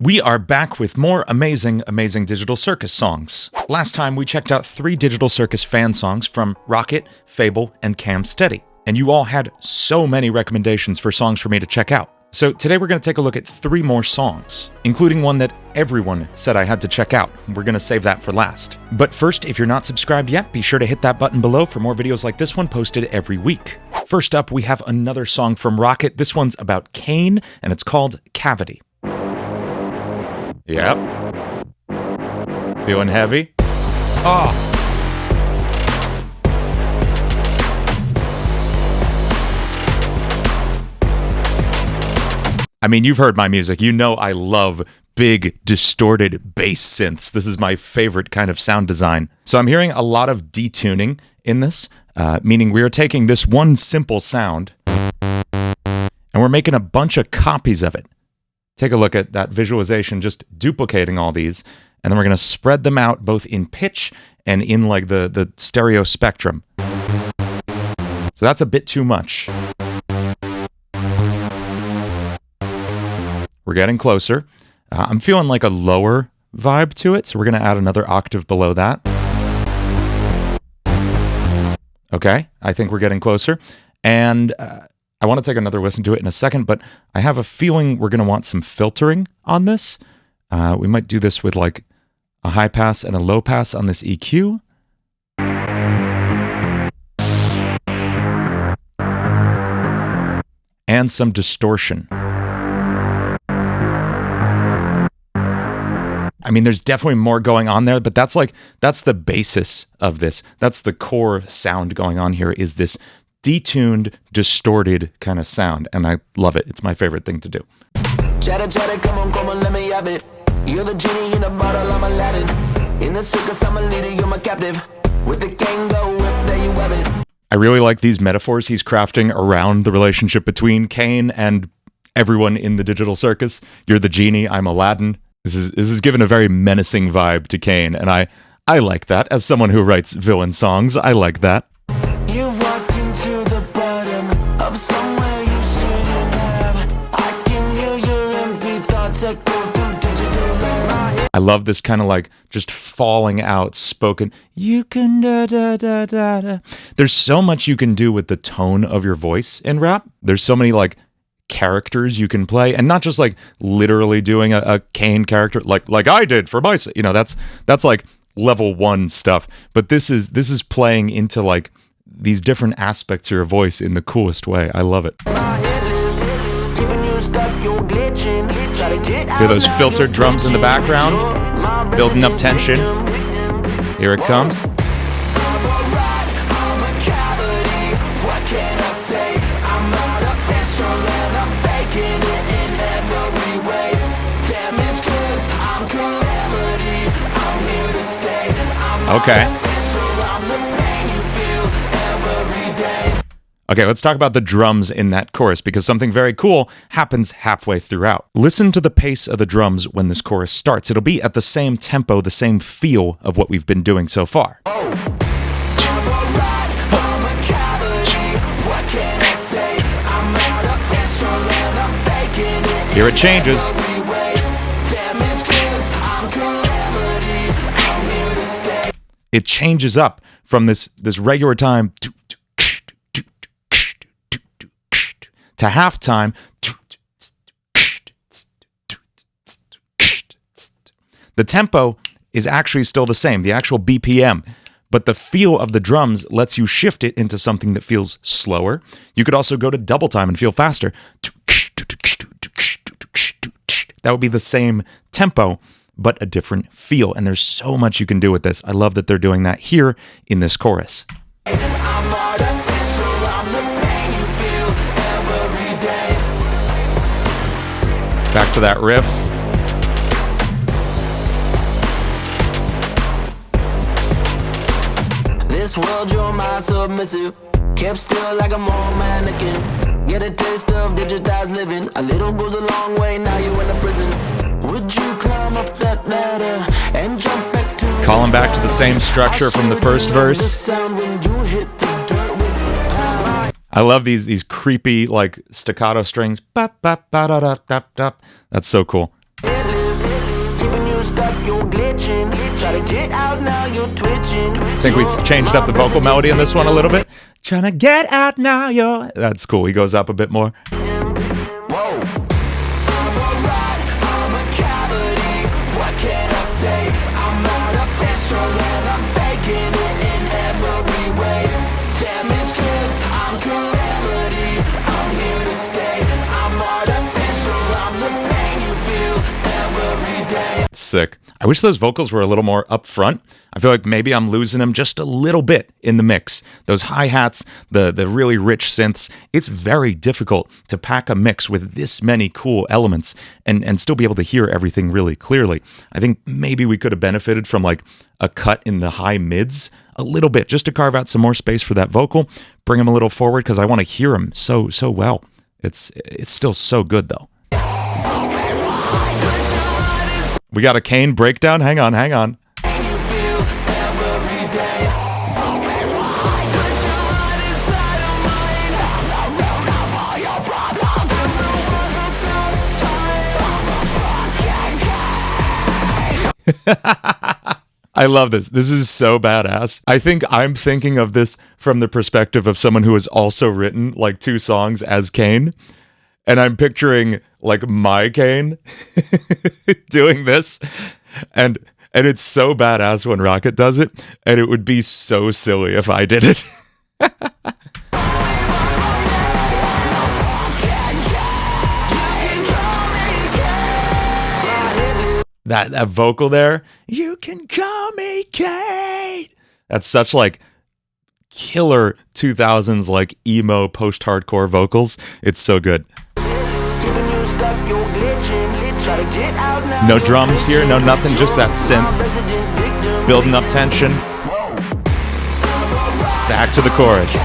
We are back with more Amazing Digital Circus songs. Last time we checked out 3 Digital Circus fan songs from Rockit, Fable, and Cam Steady. And you all had so many recommendations for songs for me to check out. So today we're going to take a look at 3 more songs, including one that everyone said I had to check out. We're going to save that for last. But first, if you're not subscribed yet, be sure to hit that button below for more videos like this one posted every week. First up, we have another song from Rockit. This one's about Kane, and it's called Cavity. Yep. Feeling heavy? Oh. I mean, you've heard my music. You know I love big, distorted bass synths. This is my favorite kind of sound design. So I'm hearing a lot of detuning in this, meaning we are taking this one simple sound and we're making a bunch of copies of it. Take a look at that visualization, just duplicating all these, and then we're going to spread them out both in pitch and in like the stereo spectrum. So that's a bit too much. We're getting closer. I'm feeling like a lower vibe to it, so we're going to add another octave below that. Okay, I think we're getting closer. And I want to take another listen to it in a second, but I have a feeling we're going to want some filtering on this. We might do this with like a high pass and a low pass on this EQ. And some distortion. I mean, there's definitely more going on there, but that's the basis of this. That's the core sound going on here, is this detuned, distorted kind of sound, and I love it. It's my favorite thing to do. Chatter, come on, let me have it. You're the genie in a bottle, I'm Aladdin. In the circus, I'm a leader, you're my captive. With the Kango whip, there you have it. I really like these metaphors he's crafting around the relationship between Kane and everyone in the digital circus. You're the genie, I'm Aladdin. This is given a very menacing vibe to Kane, and I like that. As someone who writes villain songs, I like that. You've walked into the bottom of somewhere you shouldn't have. I can hear your empty thoughts echo through digital lines. I love this kind of like just falling out spoken. You can da da da da da. There's so much you can do with the tone of your voice in rap. There's so many like characters you can play, and not just like literally doing a Kane character like I did for my, you know, that's like level 1 stuff. But this is playing into like these different aspects of your voice in the coolest way. I love it. Hear those filtered drums in the background, building up tension. Here it comes. Okay. Okay, let's talk about the drums in that chorus, because something very cool happens halfway throughout. Listen to the pace of the drums when this chorus starts. It'll be at the same tempo, the same feel of what we've been doing so far. Here it changes. It changes up from this regular time to halftime. The tempo is actually still the same, the actual BPM, but the feel of the drums lets you shift it into something that feels slower. You could also go to double time and feel faster. That would be the same tempo, but a different feel. And there's so much you can do with this. I love that they're doing that here in this chorus. Back to that riff. This world, you're my submissive. Kept still like a mole mannequin. Get a taste of digitized living. A little goes a long way, now you're in a prison. Would you climb up that ladder and jump back to... Calling back to the same structure from the first verse. I love these creepy like staccato strings. That's so cool. It lives stuck, you're glitching. Try to get out now, you're twitching. I think we changed up the vocal melody in this one a little bit. Trying to get out now, you're... That's cool. He goes up a bit more. Whoa. I'm alright, I'm a cavity. What can I say? I'm artificial and I'm faking it in every way. Damage goods, I'm calamity. I'm here to stay. I'm artificial, I'm the pain you feel every day. Sick. I wish those vocals were a little more up front. I feel like maybe I'm losing them just a little bit in the mix. Those hi-hats, the really rich synths, it's very difficult to pack a mix with this many cool elements and still be able to hear everything really clearly. I think maybe we could have benefited from like a cut in the high mids a little bit just to carve out some more space for that vocal, bring them a little forward because I want to hear them so well. It's still so good though. We got a Kane breakdown. Hang on. I love this. This is so badass. I think I'm thinking of this from the perspective of someone who has also written like 2 songs as Kane. And I'm picturing like my Kane doing this. And it's so badass when Rockit does it. And it would be so silly if I did it. That vocal there, you can call me Kate. That's such like killer 2000s like emo post-hardcore vocals. It's so good. No drums here, no nothing, just that synth. Building up tension. Back to the chorus.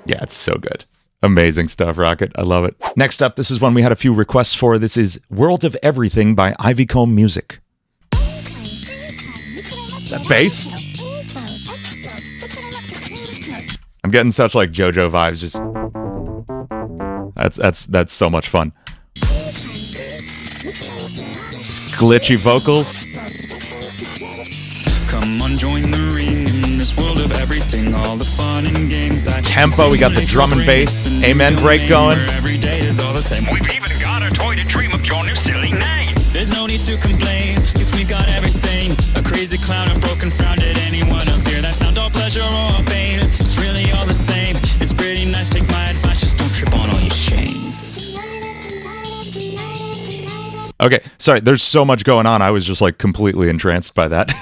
Yeah, it's so good. Amazing stuff, Rockit. I love it. Next up, this is one we had a few requests for. This is World of Everything by Ivycomb Music. That bass? I'm getting such like JoJo vibes. Just that's so much fun. Glitchy vocals. Come on, join the ring in this world of everything, all the fun and games. This tempo, we got the drum and bass, amen break going. Every day is all the same. We've even got a toy to dream of your new silly name. There's no need to complain, cause we got everything. A crazy clown, a broken frown. Did anyone else hear that sound? All pleasure or pain, it's really all the same. It's pretty nice, take my advice, just don't trip on all your shames. Okay, sorry, there's so much going on. I was just like completely entranced by that.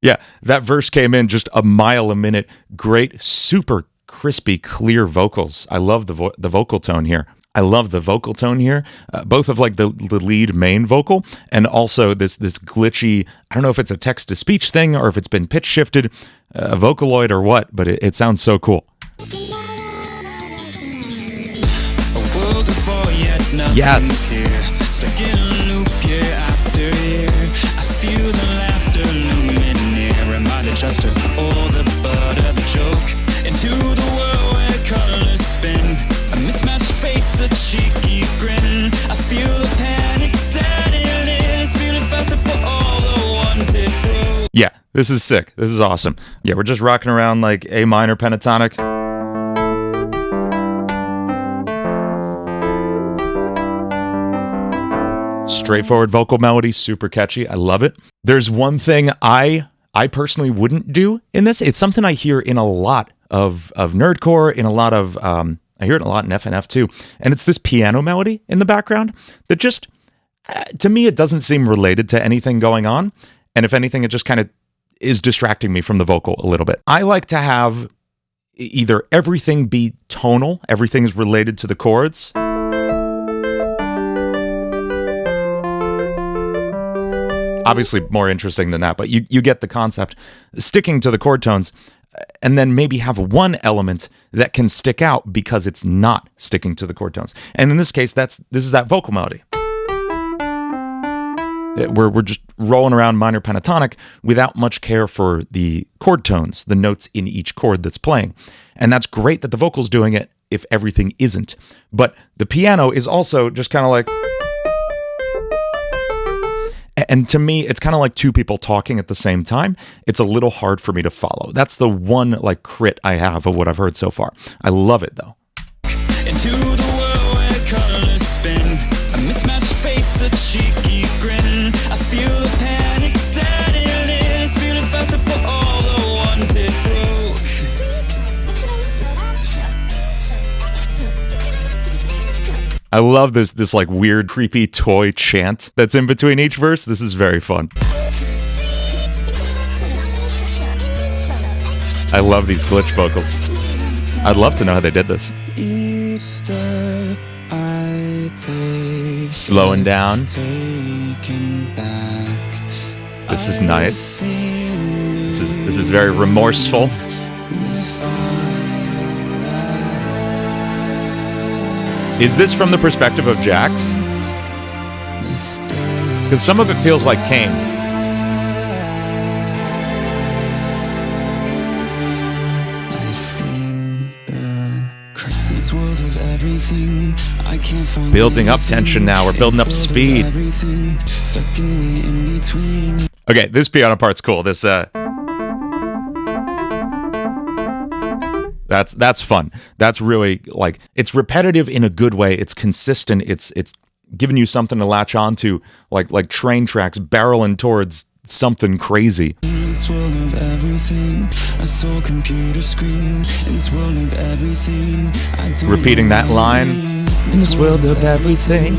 Yeah, that verse came in just a mile a minute. Great, super crispy, clear vocals. I love the vocal tone here. Both of like the lead main vocal and also this glitchy, I don't know if it's a text-to-speech thing or if it's been pitch shifted, a Vocaloid or what, but it sounds so cool. Yes. Stuck in a loop year after year. I feel the laughter looming near. Reminded just of all the butt of the joke. Into the world where colors spin. A mismatched face, a cheeky grin. I feel the panic setting in. It's feeling faster for all the ones it broke. Yeah, this is sick. This is awesome. Yeah, we're just rocking around like A minor pentatonic. Straightforward vocal melody, super catchy. I love it. There's one thing I personally wouldn't do in this. It's something I hear in a lot of nerdcore, in a lot of I hear it a lot in FNF too. And it's this piano melody in the background that just to me it doesn't seem related to anything going on. And if anything, it just kind of is distracting me from the vocal a little bit. I like to have either everything be tonal, everything is related to the chords. Obviously more interesting than that, but you get the concept. Sticking to the chord tones, and then maybe have one element that can stick out because it's not sticking to the chord tones. And in this case, this is that vocal melody. We're just rolling around minor pentatonic without much care for the chord tones, the notes in each chord that's playing. And that's great that the vocal's doing it if everything isn't. But the piano is also just kind of like... And to me, it's kind of like two people talking at the same time. It's a little hard for me to follow. That's the one like crit I have of what I've heard so far. I love it though. Into the world where colors spin, a mismatched face, a cheeky grin. I feel the panic setting in. It's feeling faster for all the ones it broke. I love this like weird, creepy toy chant that's in between each verse. This is very fun. I love these glitch vocals. I'd love to know how they did this. Each step I take, slowing down. taken back. This is nice. This is very remorseful. Is this from the perspective of Jax? Because some of it feels like Kane. Building up tension now. We're building up speed. Okay, this piano part's cool. This That's fun. That's really like, it's repetitive in a good way. It's consistent. It's giving you something to latch onto, like train tracks barreling towards something crazy. In this world of everything, I saw a computer screen. In this world of everything, I don't repeating that line. In this world of everything,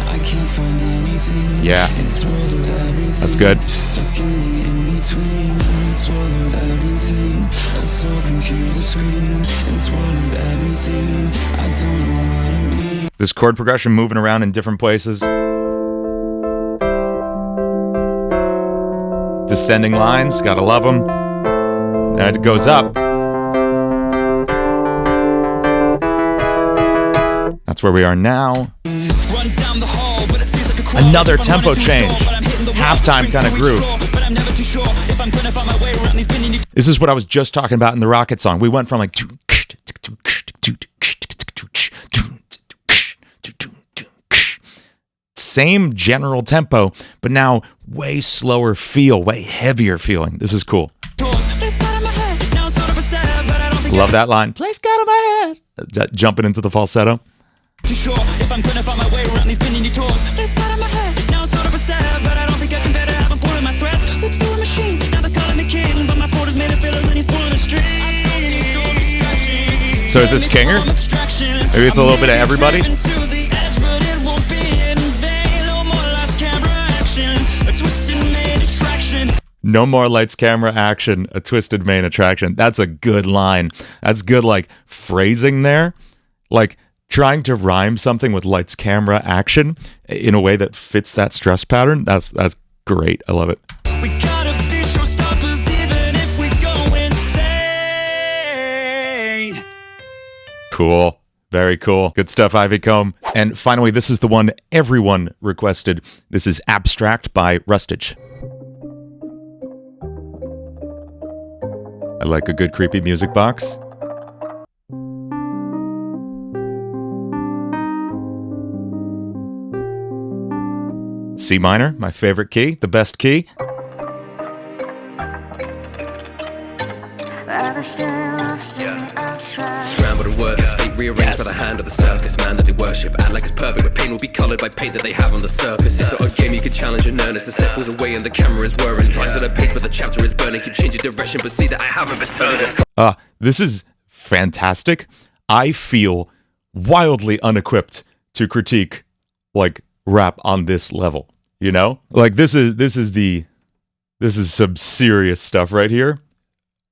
I can't find anything. Yeah, In this world of everything, that's good. stuck in the in-between. In this world of everything, I saw a computer screen. In this world of everything, I don't know what it means. This chord progression moving around in different places. Descending lines, gotta love them. And it goes up. That's where we are now. Another tempo change. Halftime kind of groove. This is what I was just talking about in the Rockit song. We went from like... same general tempo, but now way slower feel, way heavier feeling. This is cool. Love that line. Place got in my head. Jumping into the falsetto. Too sure if I'm gonna find my way around these bending tours. This part of my head, now it's sort of a stab, but I don't think I can better have him pulling my threads. Looks through a machine, now they're calling me king, but my Ford is made of pillars and he's pulling the string. So is this Kinger? Maybe it's a little bit of everybody? No more lights, camera, action, a twisted main attraction. That's a good line. That's good, like, phrasing there. Like, trying to rhyme something with lights, camera, action in a way that fits that stress pattern. That's great. I love it. We gotta be showstoppers even if we go insane. Cool. Very cool. Good stuff, Ivycomb. And finally, this is the one everyone requested. This is Abstract by Rustage. I like a good creepy music box. C minor, my favorite key, the best key. Scrambled and wordless, fate rearranged by the hand of the circus man that they worship. Act like it's perfect, but pain will be coloured by paint that they have on the surface. It's not a game you can challenge in earnest. The set falls away and the camera is whirring. Lines on a page, but the chapter is burning. Keep changing direction, but see that I haven't been turning. This is fantastic. I feel wildly unequipped to critique like rap on this level. You know, like this is some serious stuff right here.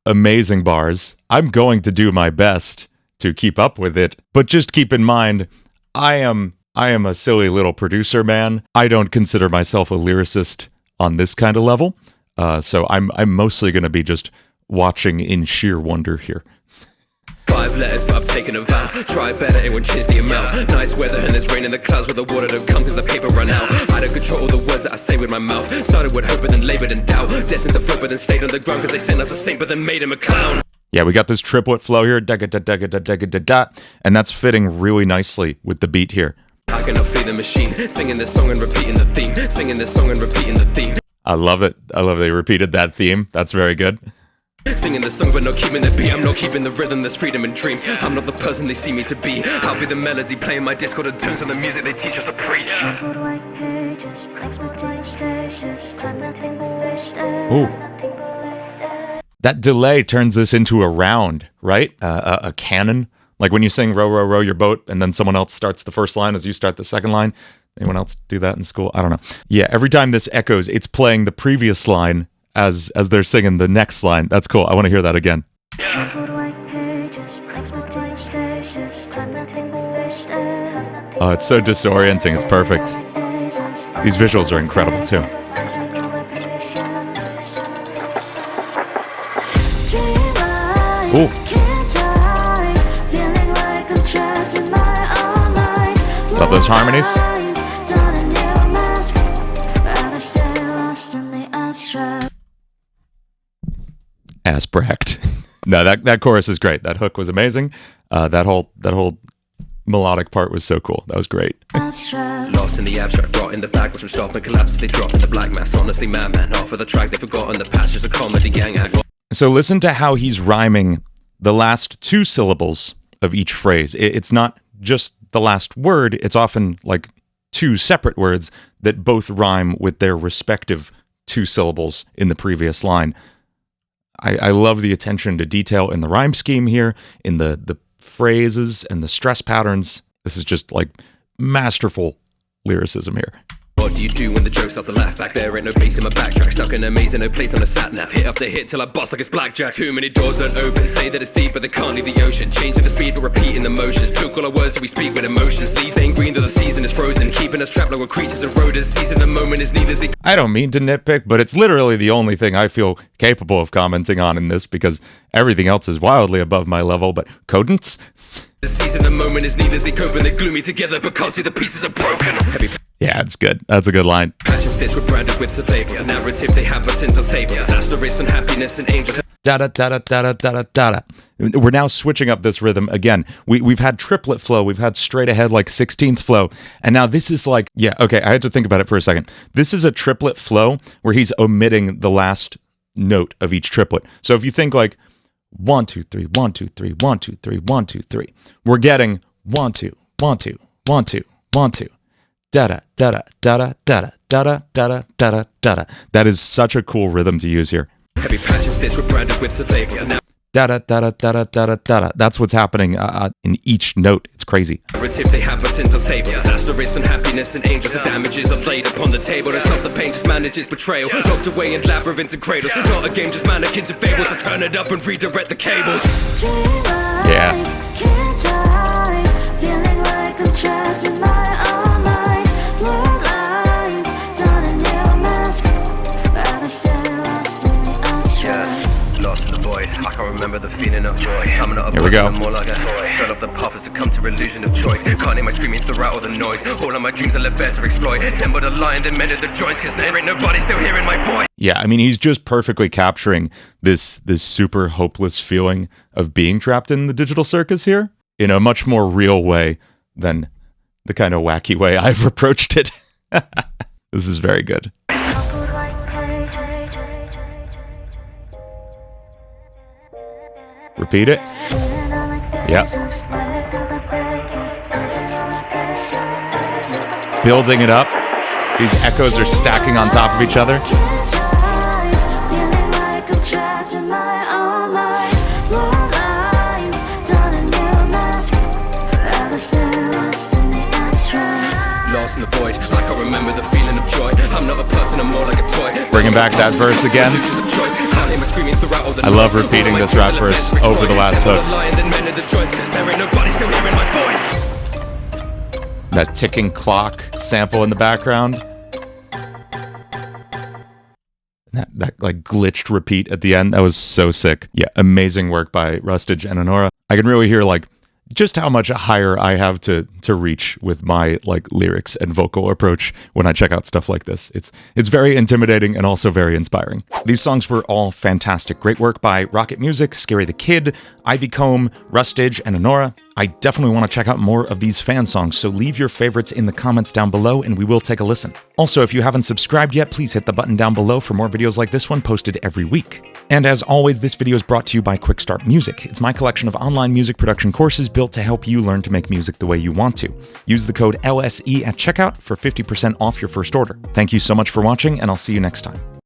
Amazing bars. I'm going to do my best to keep up with it, but just keep in mind, I am a silly little producer, man. I don't consider myself a lyricist on this kind of level, so I'm mostly going to be just watching in sheer wonder here. 5 letters, but I've taken a vow. Try better, it won't change the amount. Nice weather and there's rain in the clouds, where the water don't come cause the paper run out. I don't control all the words that I say with my mouth. Started with hope but then labored in doubt. Destined to float but then stayed on the ground cause they sent us a saint but then made him a clown. Yeah, we got this triplet flow here, da da da da da da da da, and that's fitting really nicely with the beat here. I cannot flee the machine, singing this song and repeating the theme, singing this song and repeating the theme. I love it. I love they repeated that theme. That's very good. Singing the song but not keeping the beat. I'm not keeping the rhythm, there's freedom in dreams. I'm not the person they see me to be. I'll be the melody playing my discordant tunes on the music they teach us to preach. Ooh. That delay turns this into a round, right? A canon. Like when you sing row, row, row your boat, and then someone else starts the first line as you start the second line. Anyone else do that in school? I don't know. Yeah, every time this echoes, it's playing the previous line as they're singing the next line. That's cool. I want to hear that again. Oh, it's so disorienting. It's perfect. These visuals are incredible too. Ooh. Love those harmonies. Asbracked. No, that chorus is great. That hook was amazing. That whole melodic part was so cool. That was great. Lost in the abstract, brought in the back, which will stop and collapse. They drop in the black mass. Honestly, madman. Off of the track, they've forgotten the past. Just a comedy gang act. So listen to how he's rhyming the last 2 syllables of each phrase. It's not just the last word. It's often like 2 separate words that both rhyme with their respective 2 syllables in the previous line. I love the attention to detail in the rhyme scheme here, in the phrases and the stress patterns. This is just like masterful lyricism here. What do you do when the joke's off the laugh? Back there ain't no bass in my backtrack. Stuck in a maze and no place on a sat nav. Hit after hit till I bust like it's blackjack. Too many doors don't open. Say that it's deep but they can't leave the ocean. Changing the speed but repeating the motions. Took all our words so we speak with emotions. Leaves ain't green though the season is frozen. Keeping us trapped like we're creatures and rodents. Seizing the moment is needlessly. I don't mean to nitpick, but it's literally the only thing I feel capable of commenting on in this because everything else is wildly above my level, but Codance? The season the moment is needlessly coping. They're gloomy together because see the pieces are broken. Heavy. Yeah, it's good. That's a good line. Patch and stitch were branded with the label. The narrative they have us since unstable. Disaster and happiness and angels. Da da da da da da da da. We're now switching up this rhythm again. We've had triplet flow, we've had straight ahead like 16th flow, and now this is like, yeah, okay, I had to think about it for a second. This is a triplet flow where he's omitting the last note of each triplet. So if you think like 1 2 3 1 2 3 1 2 3 1 2 3, we're getting 1 2 1 2 1 2 1 2. Da da da da da da da da da da da da. That is such a cool rhythm to use here. Heavy patch and stitch were branded with the label. Da da da da da da da da. That's what's happening in each note. It's crazy. Narrative they have us since unstable. Disaster and happiness and angels. The damages are laid upon the table. Don't stop the pain, just manage its betrayal. Locked away in labyrinths and cradles. Not a game, just mannequins and fables. So turn it up and redirect the cables. Yeah. Feeling like I'm trapped in my own mind. Blurred lines, done a new mask. Rather stay lost in the abstract. Lost in the void, I can't remember the feeling of joy. I'm not a Here we go. I'm more like a toy. Fell off the path as to come to illusion of choice. Can't hear my screaming throughout all the noise. All of my dreams I left bare to exploit. Assembled a line that mended the joints. Cause there ain't nobody still hearing my voice. Yeah, I mean, he's just perfectly capturing this super hopeless feeling of being trapped in the digital circus here in a much more real way than the kind of wacky way I've approached it. This is very good. Repeat it. Yeah. Building it up. These echoes are stacking on top of each other. Lost in the void, I can't remember the feeling of joy. I'm not a person, I'm more like a toy. Bringing back that verse again. I love repeating this rap verse over the last hook. That ticking clock sample in the background. That like glitched repeat at the end, that was so sick. Yeah, amazing work by Rustage and Honora. I can really hear like just how much higher I have to reach with my like lyrics and vocal approach when I check out stuff like this. It's very intimidating and also very inspiring. These songs were all fantastic. Great work by Rockit Music, Scary the Kid, Ivycomb, Rustage, and Honora. I definitely want to check out more of these fan songs, so leave your favorites in the comments down below and we will take a listen. Also, if you haven't subscribed yet, please hit the button down below for more videos like this one posted every week. And as always, this video is brought to you by Quick Start Music. It's my collection of online music production courses built to help you learn to make music the way you want to. Use the code LSE at checkout for 50% off your first order. Thank you so much for watching, and I'll see you next time.